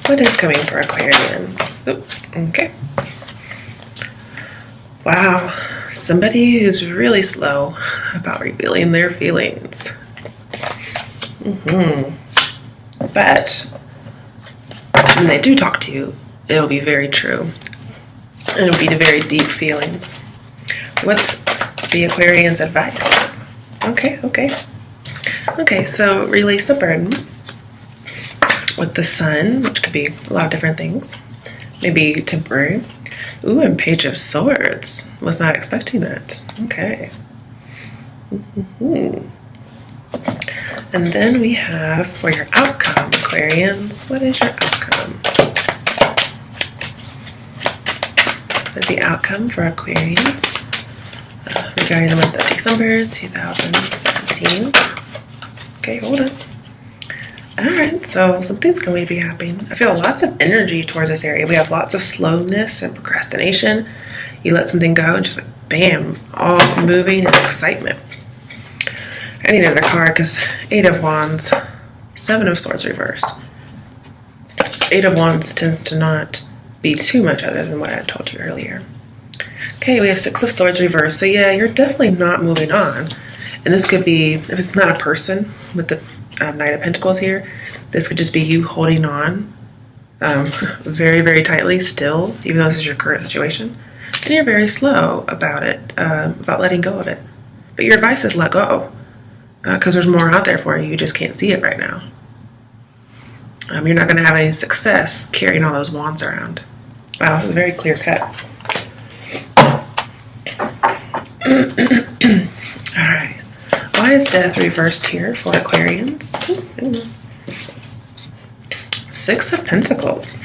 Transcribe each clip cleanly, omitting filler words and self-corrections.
What is coming for Aquarians? Okay. Wow. Somebody who's really slow about revealing their feelings. But when they do talk to you, it'll be very true. And it'll be the very deep feelings. What's the Aquarian's advice? Okay, so release a burden with the Sun, which could be a lot of different things. Maybe temporary. Ooh, and Page of Swords. Was not expecting that. Okay. And then we have for your outcome, Aquarians. What is your outcome? What is the outcome for Aquarians regarding the month of December 2017? Okay, hold on. Alright, so something's going to be happening. I feel lots of energy towards this area. We have lots of slowness and procrastination. You let something go and just like, bam, all moving and excitement. I need another card because 8 of Wands, 7 of Swords reversed. So 8 of Wands tends to not be too much other than what I told you earlier. Okay, we have 6 of Swords reversed. So yeah, you're definitely not moving on. And this could be, if it's not a person with the Knight of Pentacles here, this could just be you holding on very, very tightly still, even though this is your current situation. And you're very slow about it, about letting go of it. But your advice is let go, because there's more out there for you. You just can't see it right now. You're not going to have any success carrying all those wands around. Wow, this is very clear cut. All right. Why is Death reversed here for Aquarians? 6 of Pentacles.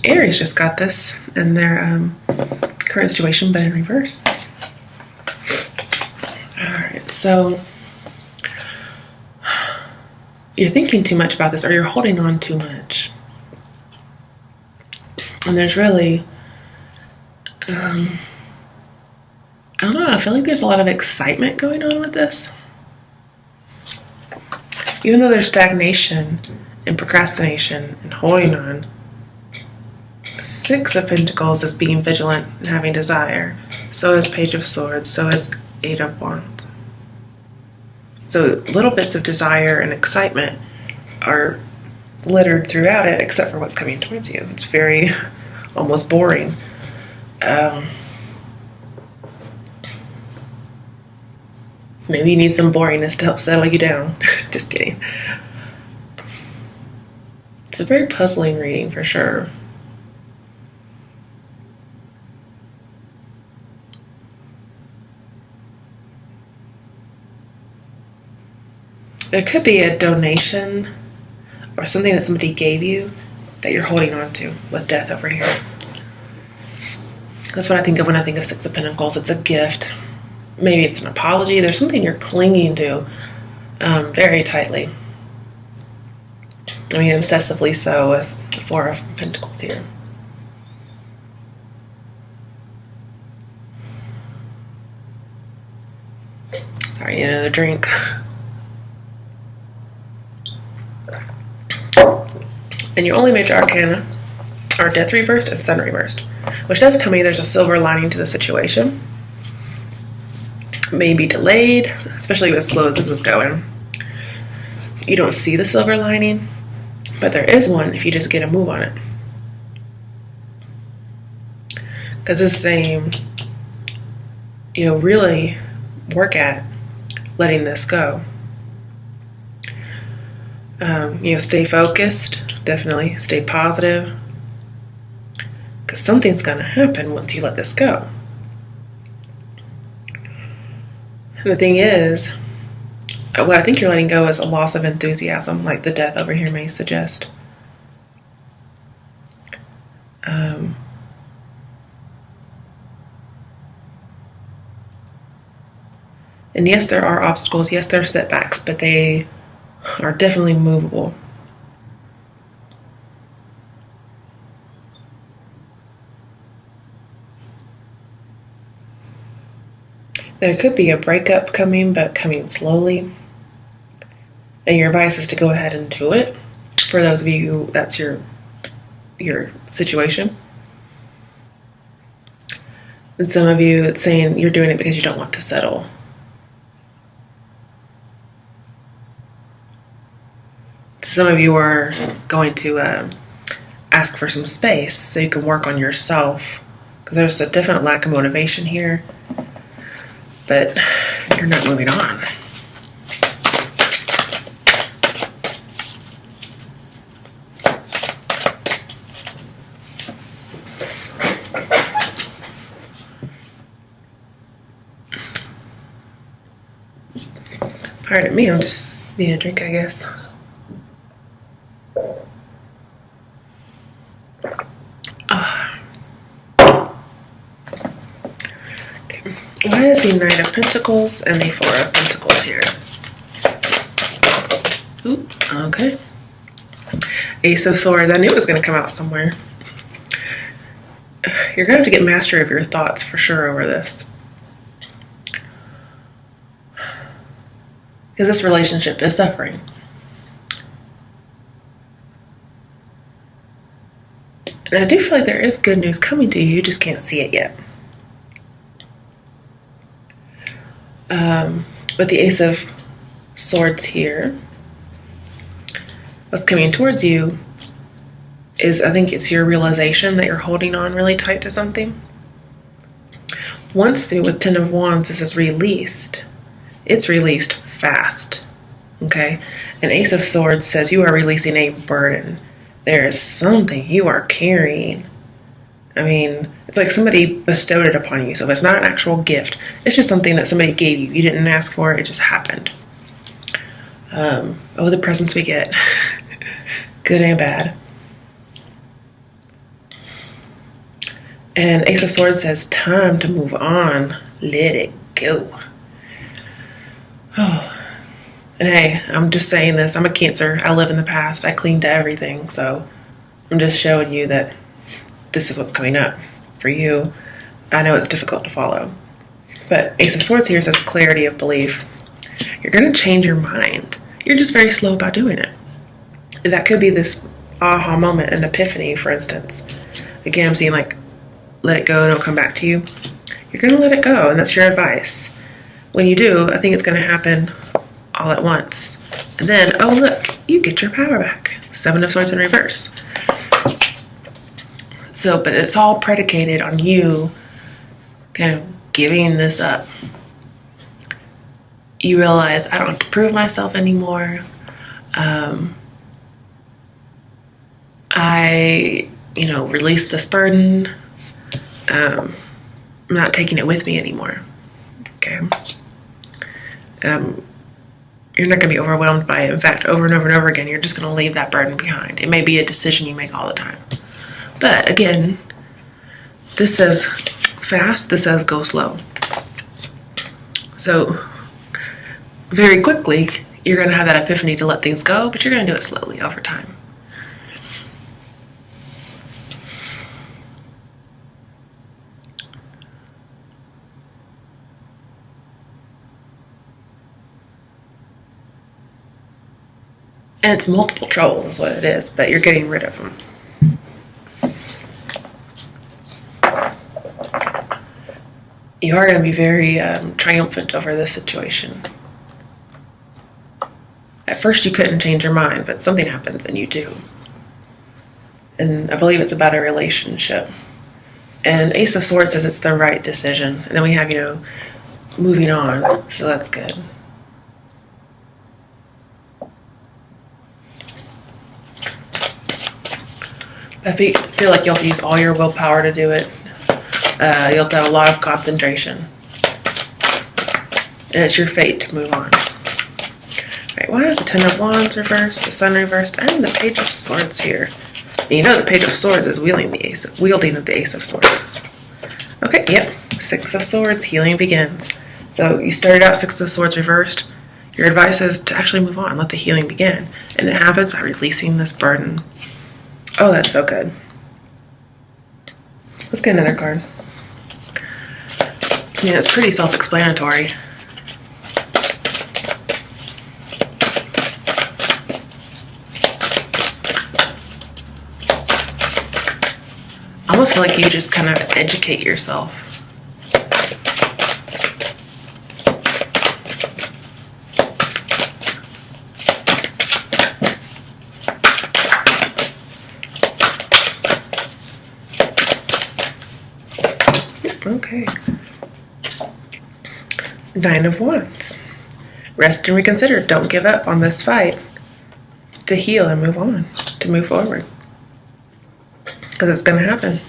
Aries just got this in their current situation, but in reverse. Alright, so you're thinking too much about this, or you're holding on too much. And there's really I don't know, I feel like there's a lot of excitement going on with this. Even though there's stagnation and procrastination and holding on, 6 of Pentacles is being vigilant and having desire. So is Page of Swords, so is 8 of Wands. So little bits of desire and excitement are littered throughout it, except for what's coming towards you. It's very almost boring. Maybe you need some boringness to help settle you down. Just kidding. It's a very puzzling reading for sure. There could be a donation or something that somebody gave you that you're holding on to with Death over here. That's what I think of when I think of 6 of Pentacles. It's a gift. Maybe it's an apology. There's something you're clinging to very tightly. I mean, obsessively so with the 4 of Pentacles here. Sorry, need another drink. And your only major arcana are Death reversed and Sun reversed, which does tell me there's a silver lining to the situation. May be delayed, especially as slow as this was going. You don't see the silver lining, but there is one if you just get a move on it. Because it's saying, really work at letting this go. Stay focused, definitely. Stay positive. Because something's going to happen once you let this go. And the thing is, what I think you're letting go is a loss of enthusiasm, like the Death over here may suggest. And yes, there are obstacles. Yes, there are setbacks, but they are definitely movable. There could be a breakup coming, but coming slowly. And your advice is to go ahead and do it. For those of you who that's your situation. And some of you, it's saying you're doing it because you don't want to settle. Some of you are going to ask for some space so you can work on yourself, because there's a definite lack of motivation here, but you're not moving on. Pardon me, I'm just need a drink, I guess. Why is the Knight of Pentacles and the Four of Pentacles here? Ooh, okay. Ace of Swords. I knew it was going to come out somewhere. You're going to have to get mastery of your thoughts for sure over this. Because this relationship is suffering. And I do feel like there is good news coming to you. You just can't see it yet. With the Ace of Swords here, what's coming towards you is, I think it's your realization that you're holding on really tight to something. Once with Ten of Wands, this is released. It's released fast, okay? And Ace of Swords says you are releasing a burden. There is something you are carrying. I mean, it's like somebody bestowed it upon you. So if it's not an actual gift, it's just something that somebody gave you. You didn't ask for it, it just happened. Oh, the presents we get. Good and bad. And Ace of Swords says, time to move on. Let it go. Oh. And hey, I'm just saying this. I'm a Cancer. I live in the past. I cling to everything. So I'm just showing you that this is what's coming up for you. I know it's difficult to follow. But Ace of Swords here says clarity of belief. You're going to change your mind. You're just very slow about doing it. That could be this aha moment, an epiphany, for instance. Again, I'm seeing like, let it go, don't come back to you. You're going to let it go, and that's your advice. When you do, I think it's going to happen all at once. And then, oh look, you get your power back. Seven of Swords in reverse. So, but it's all predicated on you kind of giving this up. You realize, I don't have to prove myself anymore. I, release this burden. I'm not taking it with me anymore. Okay. You're not going to be overwhelmed by it. In fact, over and over and over again, you're just going to leave that burden behind. It may be a decision you make all the time. But again, this says fast, this says go slow. So very quickly, you're going to have that epiphany to let things go, but you're going to do it slowly over time. And it's multiple troubles, what it is, but you're getting rid of them. You are going to be very triumphant over this situation. At first you couldn't change your mind, but something happens and you do. And I believe it's about a relationship. And Ace of Swords says it's the right decision. And then we have, moving on. So that's good. I feel like you'll have to use all your willpower to do it. You'll have to have a lot of concentration. And it's your fate to move on. Alright, why is the Ten of Wands reversed, the Sun reversed, and the Page of Swords here? And the Page of Swords is wielding the Ace of Swords. Okay, yep. Six of Swords, healing begins. So you started out Six of Swords reversed. Your advice is to actually move on, let the healing begin. And it happens by releasing this burden. Oh, that's so good. Let's get another card. Yeah, it's pretty self-explanatory. I almost feel like you just kind of educate yourself. Okay. Nine of Wands. Rest and reconsider. Don't give up on this fight. To heal and move on. To move forward. Because it's going to happen.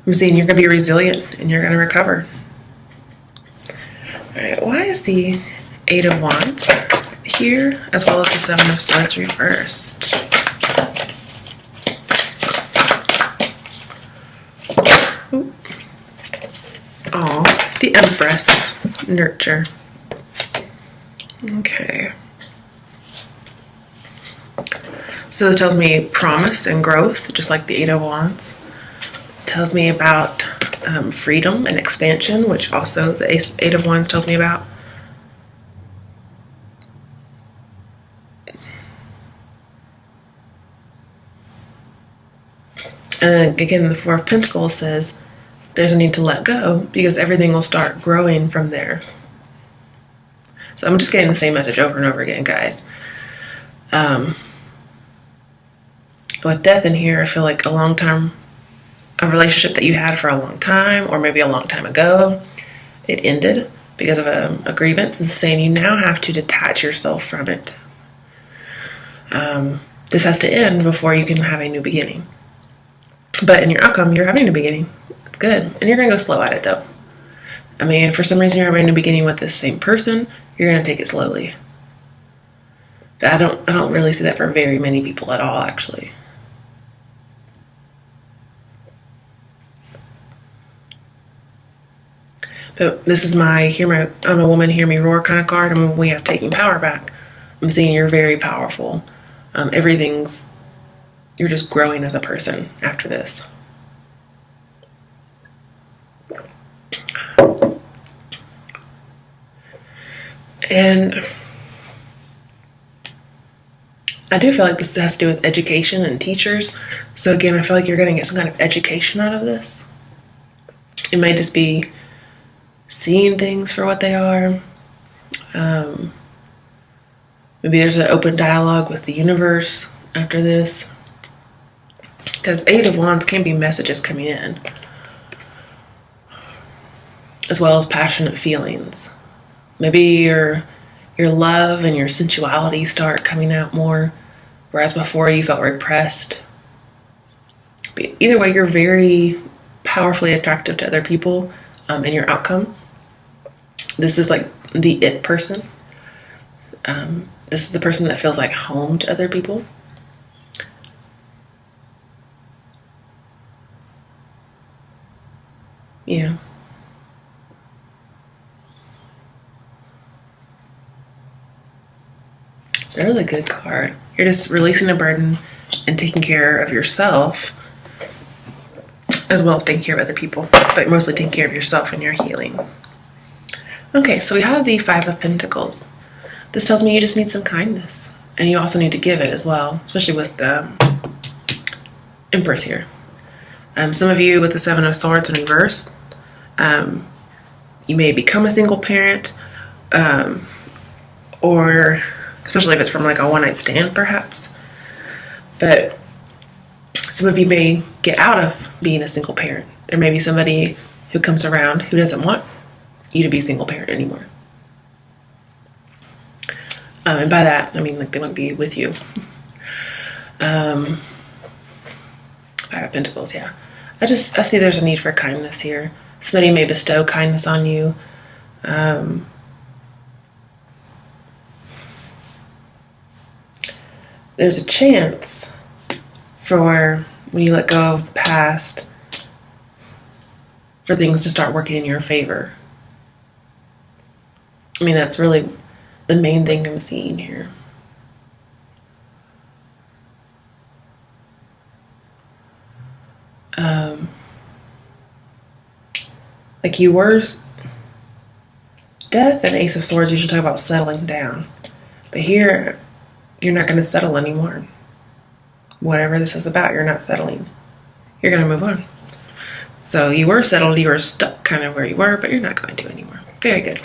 I'm seeing you're going to be resilient and you're going to recover. Alright, why is the Eight of Wands here as well as the Seven of Swords reversed? Oh, the Empress. Nurture. Okay. So this tells me promise and growth, just like the Eight of Wands. It tells me about freedom and expansion, which also the Eight of Wands tells me about. And again, the Four of Pentacles says there's a need to let go because everything will start growing from there. So I'm just getting the same message over and over again, guys. With death in here, I feel like a relationship that you had for a long time, or maybe a long time ago, it ended because of a grievance, and saying you now have to detach yourself from it. This has to end before you can have a new beginning. But in your outcome, you're having a new beginning. It's good. And you're going to go slow at it, though. I mean, if for some reason you're having a new beginning with this same person, you're going to take it slowly. But I don't really see that for very many people at all, actually. But this is my I'm a woman, hear me roar kind of card. I mean, we have taking power back. I'm seeing you're very powerful. You're just growing as a person after this. And I do feel like this has to do with education and teachers. So again, I feel like you're going to get some kind of education out of this. It may just be seeing things for what they are. Maybe there's an open dialogue with the universe after this. Because Eight of Wands can be messages coming in, as well as passionate feelings. Maybe your love and your sensuality start coming out more, whereas before you felt repressed. But either way, you're very powerfully attractive to other people in your outcome. This is like the it person. This is the person that feels like home to other people. Yeah. It's a really good card. You're just releasing a burden and taking care of yourself, as well as taking care of other people, but mostly taking care of yourself and your healing. Okay, so we have the Five of Pentacles. This tells me you just need some kindness, and you also need to give it as well, especially with the Empress here. Some of you with the Seven of Swords in reverse, you may become a single parent, or especially if it's from like a one-night stand, perhaps. But some of you may get out of being a single parent. There may be somebody who comes around who doesn't want you to be a single parent anymore. And by that, I mean like they want to be with you. Five of Pentacles, yeah. I see there's a need for kindness here. Somebody may bestow kindness on you. There's a chance for when you let go of the past for things to start working in your favor. I mean, that's really the main thing I'm seeing here. Like you were, Death and Ace of Swords usually talk about settling down. But here, you're not going to settle anymore. Whatever this is about, you're not settling. you're going to move on. So you were settled, you were stuck kind of where you were, but you're not going to anymore. Very good.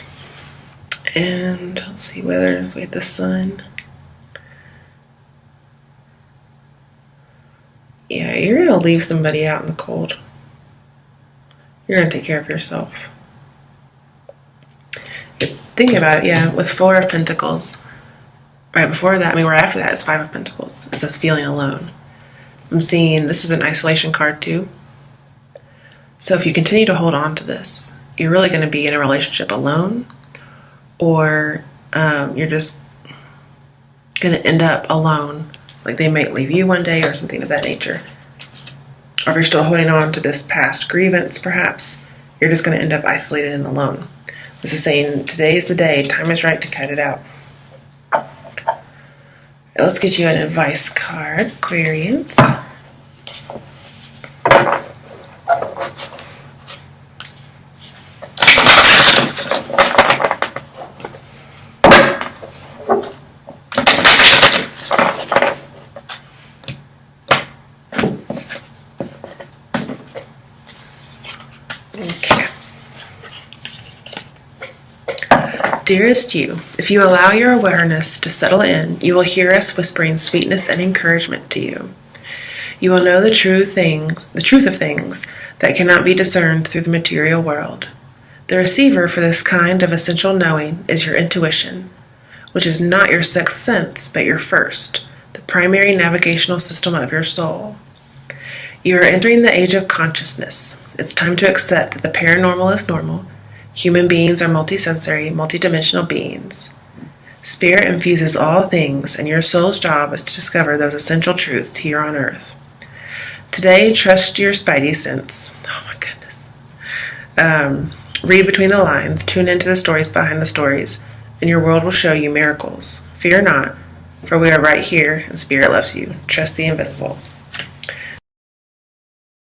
And let's see whether we have the sun. Yeah, you're going to leave somebody out in the cold. You're going to take care of yourself. Think about it, yeah, with 4 of Pentacles. Right before that, right after that is 5 of Pentacles. It's us feeling alone. I'm seeing this is an isolation card too. So if you continue to hold on to this, you're really going to be in a relationship alone, or you're just going to end up alone. Like they might leave you one day or something of that nature. Or if you're still holding on to this past grievance, perhaps, you're just going to end up isolated and alone. This is saying today's the day, time is right to cut it out. Let's get you an advice card, Aquarius. Okay. Dearest you, if you allow your awareness to settle in, you will hear us whispering sweetness and encouragement to you. You will know the truth of things that cannot be discerned through the material world. The receiver for this kind of essential knowing is your intuition, which is not your sixth sense, but your first, the primary navigational system of your soul. You are entering the age of consciousness. It's time to accept that the paranormal is normal. Human beings are multisensory, multidimensional beings. Spirit infuses all things, and your soul's job is to discover those essential truths here on Earth. Today, trust your spidey sense. Oh my goodness. Read between the lines, tune into the stories behind the stories, and your world will show you miracles. Fear not, for we are right here, and Spirit loves you. Trust the invisible.